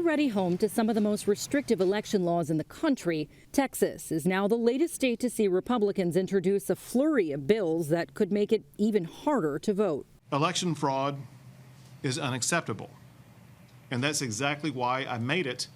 already home to some of the most restrictive election laws in the country, Texas is now the latest state to see Republicans introduce a flurry of bills that could make it even harder to vote. Election fraud is unacceptable, and that's exactly why I made it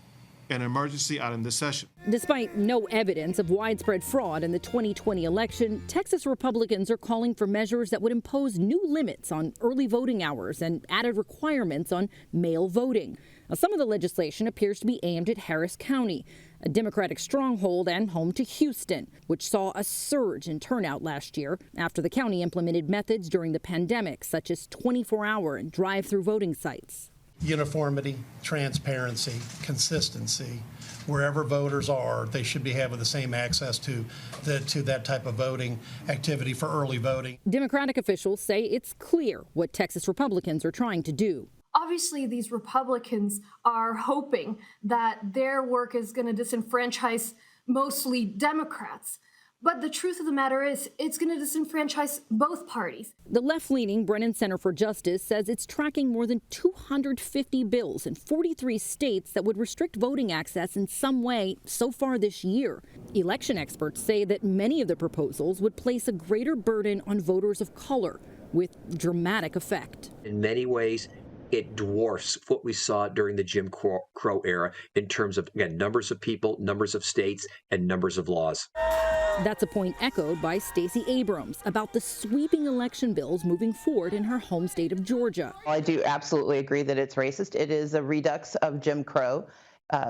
an emergency item this session. Despite no evidence of widespread fraud in the 2020 election, Texas Republicans are calling for measures that would impose new limits on early voting hours and added requirements on mail voting. Now, some of the legislation appears to be aimed at Harris County, a Democratic stronghold and home to Houston, which saw a surge in turnout last year after the county implemented methods during the pandemic, such as 24-hour and drive-through voting sites. Uniformity, transparency, consistency. Wherever voters are, they should be having the same access to that type of voting activity for early voting. Democratic officials say it's clear what Texas Republicans are trying to do. Obviously, these Republicans are hoping that their work is going to disenfranchise mostly Democrats. But the truth of the matter is, it's going to disenfranchise both parties. The left-leaning Brennan Center for Justice says it's tracking more than 250 bills in 43 states that would restrict voting access in some way so far this year. Election experts say that many of the proposals would place a greater burden on voters of color, with dramatic effect. In many ways, it dwarfs what we saw during the Jim Crow era in terms of, again, numbers of people, numbers of states, and numbers of laws. That's a point echoed by Stacey Abrams about the sweeping election bills moving forward in her home state of Georgia. I do absolutely agree that it's racist. It is a redux of Jim Crow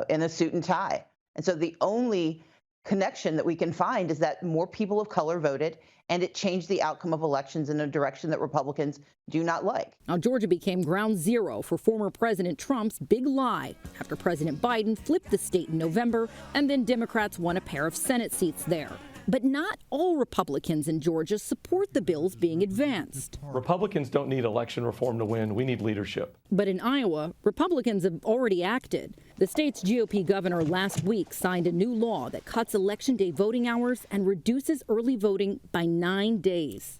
in a suit and tie. And so the only connection that we can find is that more people of color voted, and it changed the outcome of elections in a direction that Republicans do not like. Now, Georgia became ground zero for former President Trump's big lie after President Biden flipped the state in November, and then Democrats won a pair of Senate seats there. But not all Republicans in Georgia support the bills being advanced. Republicans don't need election reform to win. We need leadership. But in Iowa, Republicans have already acted. The state's GOP governor last week signed a new law that cuts Election Day voting hours and reduces early voting by 9 days.